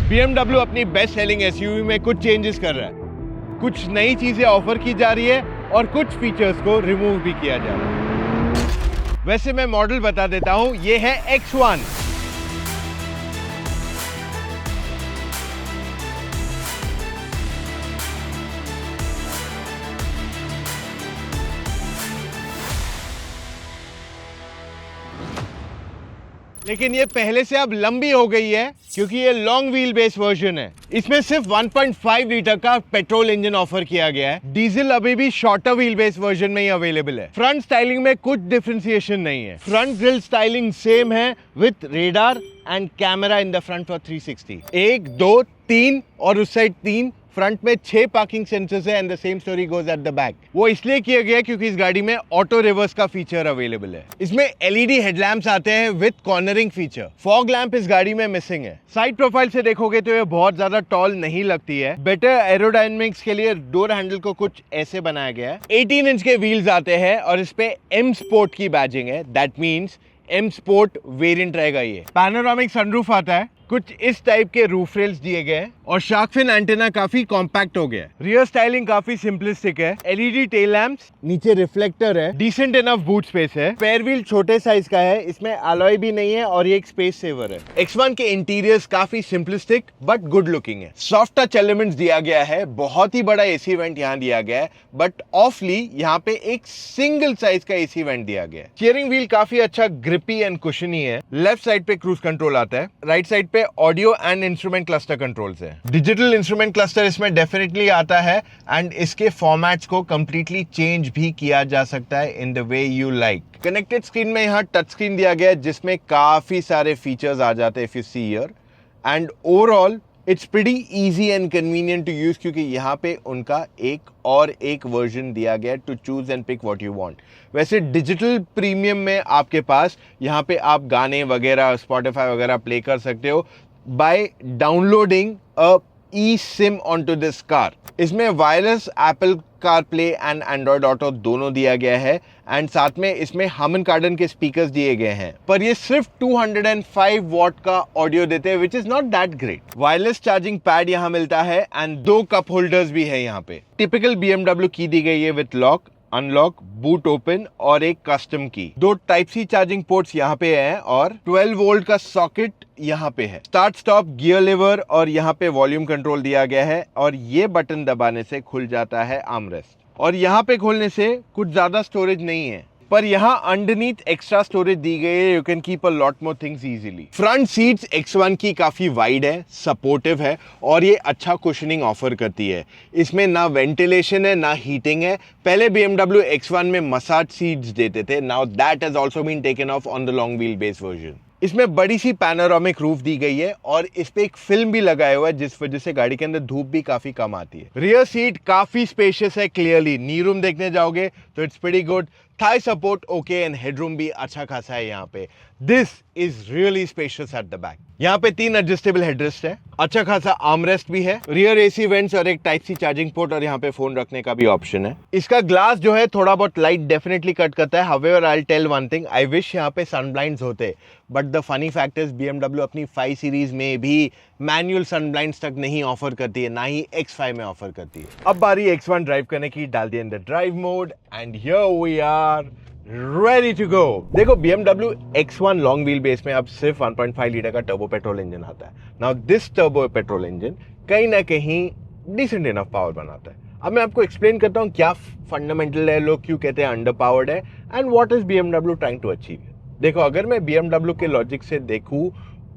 BMW अपनी best selling SUV में कुछ चेंजेस कर रहा है, कुछ नई चीजें ऑफर की जा रही है और कुछ फीचर्स को रिमूव भी किया जा रहा है। वैसे मैं मॉडल बता देता हूं, ये है X1। लेकिन ये पहले से अब लंबी हो गई है क्योंकि ये लॉन्ग व्हील बेस वर्जन है। इसमें सिर्फ 1.5 लीटर का पेट्रोल इंजन ऑफर किया गया है। डीजल अभी भी शॉर्टर व्हील बेस वर्जन में ही अवेलेबल है। फ्रंट स्टाइलिंग में कुछ डिफरेंशिएशन नहीं है। फ्रंट ग्रिल स्टाइलिंग सेम है with radar and camera in the front for 360। 1 2 3 और उस साइड 3। फ्रंट में 6 पार्किंग सेंसर्स है and the same story goes at the back. वो इसलिए किया गया क्योंकि इस गाड़ी में ऑटो रिवर्स का फीचर अवेलेबल है। इसमें एलईडी हेडलैम्प्स आते हैं with cornering feature. Fog lamp इस गाड़ी में मिसिंग है। साइड प्रोफाइल से देखोगे तो ये बहुत ज्यादा टॉल नहीं लगती है। बेटर एरोडायनेमिक्स के लिए डोर हैंडल को कुछ ऐसे बनाया गया है। 18 इंच के व्हील्स आते हैं और इस पे M स्पोर्ट की बैजिंग है। That means M sport variant रहेगा ये। पैनोरामिक सनरूफ आता है। कुछ इस टाइप के रूफ रेल्स दिए गए हैं और शार्क फिन एंटेना काफी कॉम्पैक्ट हो गया है। रियर स्टाइलिंग काफी सिंपलिस्टिक है। एलईडी टेल लैंप्स, नीचे रिफ्लेक्टर है, डिसेंट इनफ बूट स्पेस है। स्पेयर व्हील छोटे साइज का है, इसमें अलॉय भी नहीं है और ये एक स्पेस सेवर है। X1 के इंटीरियर्स काफी सिंपलिस्टिक बट गुड लुकिंग है। सॉफ्ट टच एलिमेंट्स दिया गया है। बहुत ही बड़ा एसी वेंट यहाँ दिया गया है बट ऑफली यहाँ पे एक सिंगल साइज का एसी वेंट दिया गया है। स्टीयरिंग व्हील काफी अच्छा ग्रिपी एंड कुशनी है। लेफ्ट साइड पे क्रूज कंट्रोल आता है। राइट साइड पे audio and instrument cluster controls है। डिजिटल इंस्ट्रूमेंट क्लस्टर इसमें डेफिनेटली आता है एंड इसके फॉर्मेट्स को कंप्लीटली चेंज भी किया जा सकता है in the way you like. Connected screen में यहाँ टच स्क्रीन दिया गया है जिसमें काफी सारे फीचर्स आ जाते हैं if you see here and overall it's pretty easy and convenient to use क्योंकि यहाँ पे उनका एक वर्जन दिया गया to choose and pick what you want. वैसे डिजिटल प्रीमियम में आपके पास यहाँ पे आप गाने वगैरह स्पॉटिफाई वगैरह प्ले कर सकते हो by downloading a eSIM onto this car। इसमें wireless Apple CarPlay and Android auto दोनों दिया गया है एंड साथ में इसमें हामन कार्डन के स्पीकर्स दिए गए हैं पर ये सिर्फ 205 वॉट का ऑडियो देते हैं which is not that great. Wireless charging pad यहाँ मिलता है एंड 2 कप होल्डर्स भी है यहाँ पे। टिपिकल BMW की दी गई है with lock, unlock, boot open और एक कस्टम की। 2 टाइप सी चार्जिंग पोर्ट्स यहाँ पे हैं और 12 वोल्ट का सॉकेट यहाँ पे है। स्टार्ट स्टॉप, गियर लिवर और यहाँ पे वॉल्यूम कंट्रोल दिया गया है और ये बटन दबाने से खुल जाता है आर्मरेस्ट और यहाँ पे खोलने से कुछ ज्यादा स्टोरेज नहीं है पर यहाँ अंडरनीथ एक्स्ट्रा स्टोरेज दी गई है। You can keep a lot more things easily. Front seats X1 की काफी वाइड है, सपोर्टिव है और ये अच्छा कुशनिंग ऑफर करती है। इसमें ना वेंटिलेशन है ना हीटिंग है। पहले BMW X1 में मसाज सीट्स देते थे, now that has also been taken off on the long wheel base version. इसमें बड़ी सी पैनोरामिक रूफ दी गई है और इस पे एक फिल्म भी लगाया हुआ है जिस वजह से गाड़ी के अंदर धूप भी काफी कम आती है। रियर सीट काफी स्पेशियस है। क्लियरली नी रूम देखने जाओगे तो it's pretty good. Thai support okay and headroom भी अच्छा खासा है यहाँ पे। This is really spacious at the back. यहाँ पे 3 एडजस्टेबल हेडरेस्ट है, अच्छा खासा आर्मरेस्ट भी है, रियर एसी वेंट्स और एक टाइप सी चार्जिंग पोर्ट और यहाँ पे फोन रखने का भी ऑप्शन है। इसका ग्लास जो है थोड़ा बहुत लाइट डेफिनेटली कट करता है। However I will tell one thing, I wish यहाँ पे सन ब्लाइंड्स होते but the funny fact is BMW अपनी 5 सीरीज में भी मैनुअल सन ब्लाइंड्स तक नहीं ऑफर करती है, ना ही X5 में ऑफर करती है। अब बारी X1 ड्राइव करने की, डाल दिया in the drive mode and here we are ready to go. देखो BMW X1 long wheel base में अब सिर्फ 1.5 लीटर का टर्बो पेट्रोल इंजन आता है। Now this turbo petrol engine कहीं ना कहीं डिसेंट इनफ पावर बनाता है। अब मैं आपको एक्सप्लेन करता हूँ क्या फंडामेंटल है, लोग क्यों कहते हैं अंडर पावर्ड है and what is BMW trying to achieve. देखो अगर मैं BMW के लॉजिक से देखूँ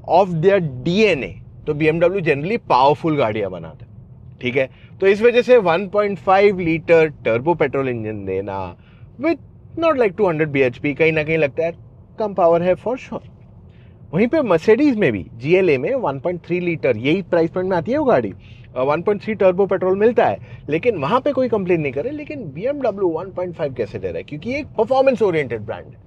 ऑफ देयर DNA तो BMW जनरली पावरफुल गाड़ियां बनाता है, ठीक है। तो इस वजह से 1.5 लीटर टर्बो पेट्रोल इंजन देना विथ नॉट लाइक 200 bhp कहीं ना कहीं लगता है कम पावर है फॉर श्योर। वहीं पे मर्सिडीज में भी GLA में 1.3 लीटर यही प्राइस पॉइंट में आती है वो गाड़ी, 1.3 टर्बो पेट्रोल मिलता है लेकिन वहां पे कोई कंप्लेन नहीं करे। लेकिन BMW 1.5 कैसे दे रहा है क्योंकि एक परफॉर्मेंस ओरिएंटेड ब्रांड है।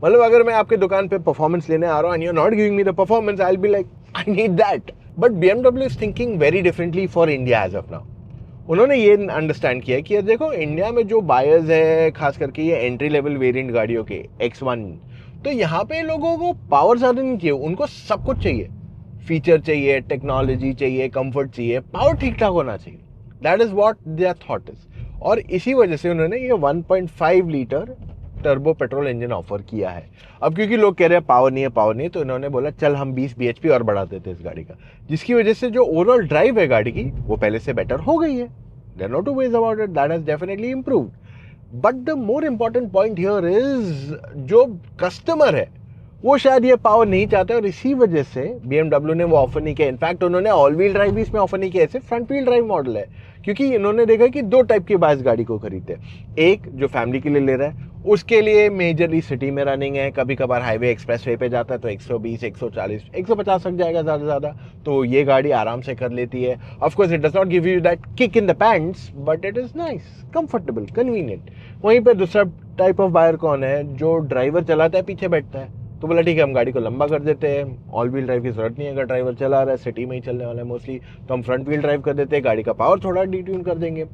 मतलब अगर मैं आपके दुकान पे परफॉर्मेंस लेने आ रहा हूँ and you are not giving me the performance, I will be like I need that. But BMW is thinking very differently for India as of now. उन्होंने ये अंडरस्टैंड किया कि देखो इंडिया में जो बायर्स है खास करके ये एंट्री लेवल वेरिएंट गाड़ियों के X1, तो यहाँ पे लोगों को पावर ज्यादा नहीं चाहिए, उनको सब कुछ चाहिए। फीचर चाहिए, टेक्नोलॉजी चाहिए, कंफर्ट चाहिए, पावर ठीक ठाक होना चाहिए। That is what there thought is. और इसी वजह से उन्होंने ये 1.5 litre turbo petrol engine offer किया है। अब क्योंकि लोग कह रहे हैं पावर नहीं है, तो इन्होंने बोला चल हम 20 bhp और बढ़ा देते हैं इस गाड़ी का, जिसकी वजह से जो ओवरऑल ड्राइव है गाड़ी की वो पहले से बेटर हो गई है। There no two ways about it, that has definitely improved. But the more important point here is जो कस्टमर है वो शायद ये पावर नहीं चाहते और इसी वजह से BMW ने वो ऑफर नहीं किया। इनफैक्ट उन्होंने ऑल व्हील ड्राइव भी इसमें ऑफर नहीं किया, ऐसे फ्रंट व्हील ड्राइव मॉडल है, क्योंकि इन्होंने देखा कि दो टाइप के बाइस गाड़ी को खरीदते। एक जो फैमिली के लिए ले रहा है उसके लिए मेजरली सिटी में रनिंग है, कभी कभार हाईवे एक्सप्रेसवे पे जाता है तो 120, 140, 150 तक जाएगा ज़्यादा से ज़्यादा, तो ये गाड़ी आराम से कर लेती है। Of course it does not give you that kick in the pants, but it is nice, comfortable, convenient. वहीं पे दूसरा टाइप ऑफ बायर कौन है, जो ड्राइवर चलाता है पीछे बैठता है, तो बोला ठीक है हम गाड़ी को लंबा कर देते हैं, ऑल व्हील ड्राइव की जरूरत नहीं है, अगर ड्राइवर चला रहा है, सिटी में ही चलने वाला है मोस्टली, तो हम फ्रंट व्हील ड्राइव कर देते हैं, गाड़ी का पावर थोड़ा डिट्यून कर देंगे।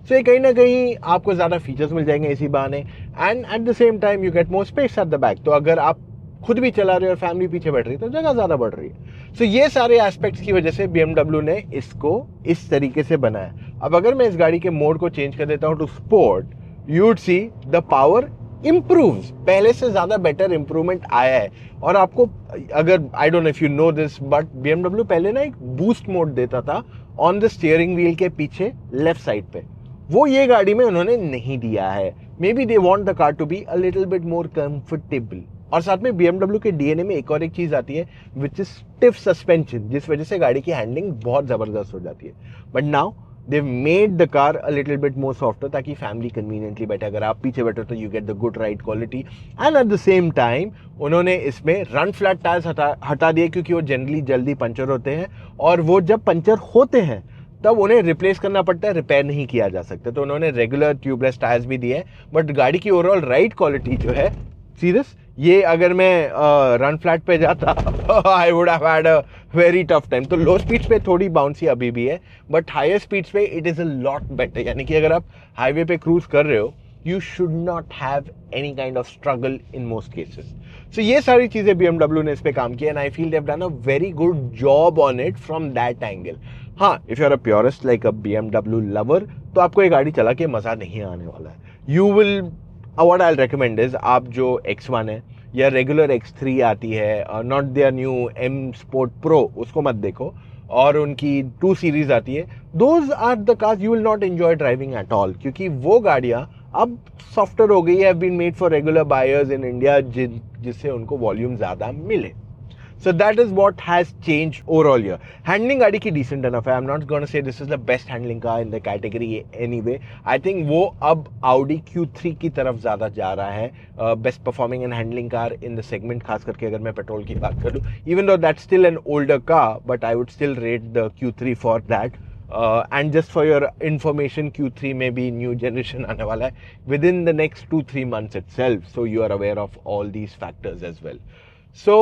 सो कहीं ना कहीं आपको ज़्यादा फीचर्स मिल जाएंगे इसी बहाने, and at the same time you get more space at the back. तो अगर आप खुद भी चला रहे हो और फैमिली पीछे बैठ रही है तो जगह ज़्यादा बढ़ रही है। सो ये सारे एस्पेक्ट्स की वजह से BMW ने इसको इस तरीके से बनाया। अब अगर मैं इस गाड़ी के मोड को चेंज कर देता हूँ to sport, you would see the power improves, पहले से ज्यादा बेटर इंप्रूवमेंट आया है। और आपको अगर I don't know if you know this, but BMW पहले ना एक बूस्ट मोड देता था ऑन द स्टीयरिंग व्हील के पीछे लेफ्ट साइड पे, वो ये गाड़ी में उन्होंने नहीं दिया है। Maybe they want the car to be a little bit more comfortable. और साथ में BMW के DNA में एक और एक चीज आती है विच इज स्टिफ सस्पेंशन, जिस वजह से गाड़ी की हैंडलिंग बहुत जबरदस्त हो जाती है। But now they've made the car a little bit more softer ताकि फैमिली कन्वीनियंटली बैठे, अगर आप पीछे बैठे तो you get the good ride quality. And at the same time उन्होंने इसमें रन फ्लैट टायर्स हटा दिए, क्योंकि वो जनरली जल्दी पंचर होते हैं और वो जब पंचर होते हैं तब उन्हें रिप्लेस करना पड़ता है, रिपेयर नहीं किया जा सकता। तो उन्होंने रेगुलर ट्यूबलेस टायर्स भी दिए, बट गाड़ी की ओवरऑल राइड क्वालिटी जो है, सीरियस, ये अगर मैं रन फ्लैट पे जाता I would have had a very tough time. तो लो स्पीड्स पे थोड़ी बाउंसी अभी भी है, बट हायर स्पीड्स पे it is a lot better. यानी कि अगर आप हाईवे पे क्रूज कर रहे हो, you should not have any kind of struggle in most cases. So ये सारी चीज़ें BMW ने इस पे काम किया, and I feel they have done a very good job on it from that angle. हाँ, if you are a purist like a BMW lover, तो आपको ये गाड़ी चला के मज़ा नहीं आने वाला है। You will what I recommend is, आप जो X1 है या रेगुलर X3 आती है, not their new M Sport Pro, उसको मत देखो, और उनकी 2 सीरीज आती है, those are the cars you will not enjoy driving at all, क्योंकि वो गाड़ियाँ अब सॉफ्टवेयर हो गई है, have been made for regular buyers in India, जिससे उनको वॉल्यूम ज़्यादा मिले। So that is what has changed overall here. Handling गाड़ी की decent enough है. I'm not going to say this is the best handling car in the category anyway. I think वो अब Audi Q3 की तरफ ज़्यादा जा रहा है, best performing and handling car in the segment, खास करके अगर मैं पेट्रोल की बात करूँ. Even though that's still an older car, but I would still rate the Q3 for that. And just for your information, Q3 में भी new generation आने वाला है within the next 2-3 months itself. So you are aware of all these factors as well. सो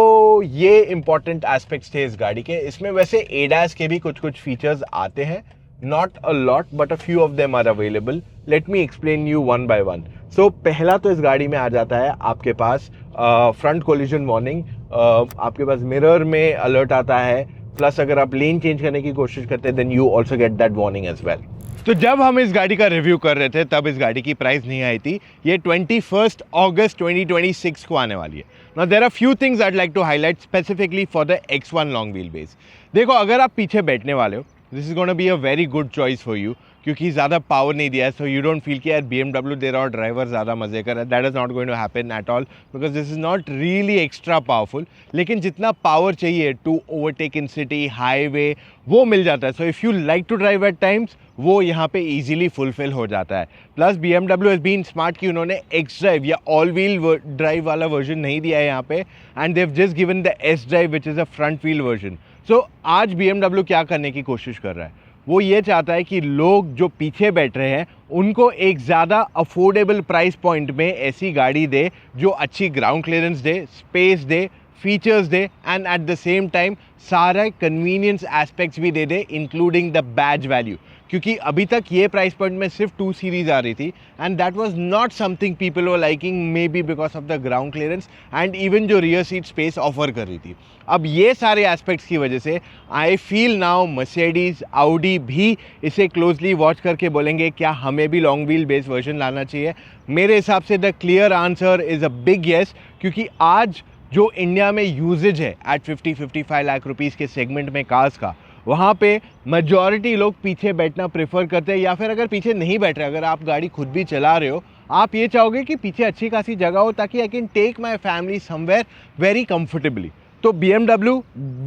ये important aspects थे इस गाड़ी के। इसमें वैसे ADAS के भी कुछ कुछ फीचर्स आते हैं, not a lot but a few of them are available. Let me explain you one by one. So पहला तो इस गाड़ी में आ जाता है आपके पास फ्रंट कोलिजन वार्निंग, आपके पास मिरर में अलर्ट आता है, प्लस अगर आप लेन चेंज करने की कोशिश करते हैं then you also get that warning as well. तो जब हम इस गाड़ी का रिव्यू कर रहे थे तब इस गाड़ी की प्राइस नहीं आई थी, ये 21 अगस्त 2026 को आने वाली है। Now there are few things I'd like to highlight specifically for the X1 long wheel base. देखो, अगर आप पीछे बैठने वाले हो, this is gonna be a very good choice for you, क्योंकि ज़्यादा पावर नहीं दिया है, सो यू डोंट फील कि यार BMW दे रहा और ड्राइवर ज़्यादा मजे कर रहा है। That is not going to happen at all, because this is not really extra powerful. लेकिन जितना पावर चाहिए to overtake in city, highway, वो मिल जाता है। So if you like to drive at times, वो यहाँ पे इजीली फुलफिल हो जाता है। Plus BMW has been smart कि उन्होंने एक्स ड्राइव या ऑल व्हील ड्राइव वाला वर्जन नहीं दिया है यहाँ पे, and they have just given the S drive which is a front wheel version. So आज BMW क्या करने की कोशिश कर रहा है, वो ये चाहता है कि लोग जो पीछे बैठ रहे हैं उनको एक ज़्यादा अफोर्डेबल प्राइस पॉइंट में ऐसी गाड़ी दे जो अच्छी ground clearance they, space they, features they and at the same time सारे कन्वीनियंस एस्पेक्ट्स भी दे दे इंक्लूडिंग द बैज वैल्यू, क्योंकि अभी तक ये प्राइस पॉइंट में सिर्फ 2 सीरीज आ रही थी and that was not something people were liking, may be because of the ground clearance and even जो रियर सीट स्पेस ऑफर कर रही थी। अब ये सारे एस्पेक्ट्स की वजह से I feel now Mercedes Audi भी इसे क्लोजली वॉच करके बोलेंगे क्या हमें भी लॉन्ग व्हील बेस वर्जन लाना चाहिए। मेरे हिसाब से the clear answer is a big yes, क्योंकि आज जो इंडिया में यूजेज है एट 50-55 लाख रुपीज़ के सेगमेंट में कार्स का, वहाँ पे मेजॉरिटी लोग पीछे बैठना प्रेफर करते हैं, या फिर अगर पीछे नहीं बैठ रहे, अगर आप गाड़ी खुद भी चला रहे हो, आप ये चाहोगे कि पीछे अच्छी खासी जगह हो ताकि I can take my family somewhere very comfortably. तो BMW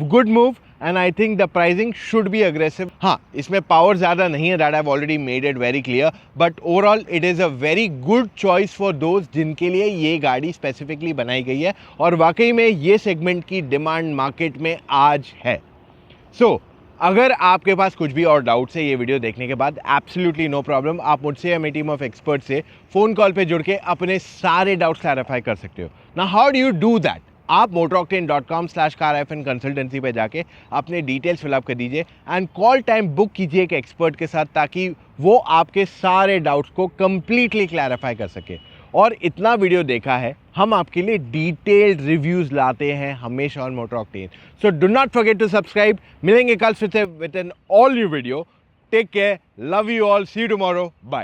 good move and I think the pricing should be aggressive. हाँ, इसमें पावर ज़्यादा नहीं है, that I have already made it very clear, but overall it is a very good choice for those जिनके लिए ये गाड़ी स्पेसिफिकली बनाई गई है और वाकई में ये सेगमेंट की डिमांड मार्केट में आज है। सो अगर आपके पास कुछ भी और डाउट्स है ये वीडियो देखने के बाद, एब्सोल्युटली नो प्रॉब्लम, आप मुझसे या मेरी टीम ऑफ एक्सपर्ट से फ़ोन कॉल पे जुड़ के अपने सारे डाउट्स क्लैरिफाई कर सकते हो। ना how do you do that? आप motoroctane.com/car कंसल्टेंसी पे जाके अपने डिटेल्स फिलअप कर दीजिए एंड कॉल टाइम बुक कीजिए एक एक्सपर्ट के साथ, ताकि वो आपके सारे डाउट्स को कंप्लीटली क्लैरिफाई कर सके। और इतना वीडियो देखा है, हम आपके लिए डिटेल्ड रिव्यूज लाते हैं हमेशा on Motor Octane. So do not forget to subscribe. मिलेंगे कल फिर से with an all new video. Take care, love you all, see you tomorrow, bye.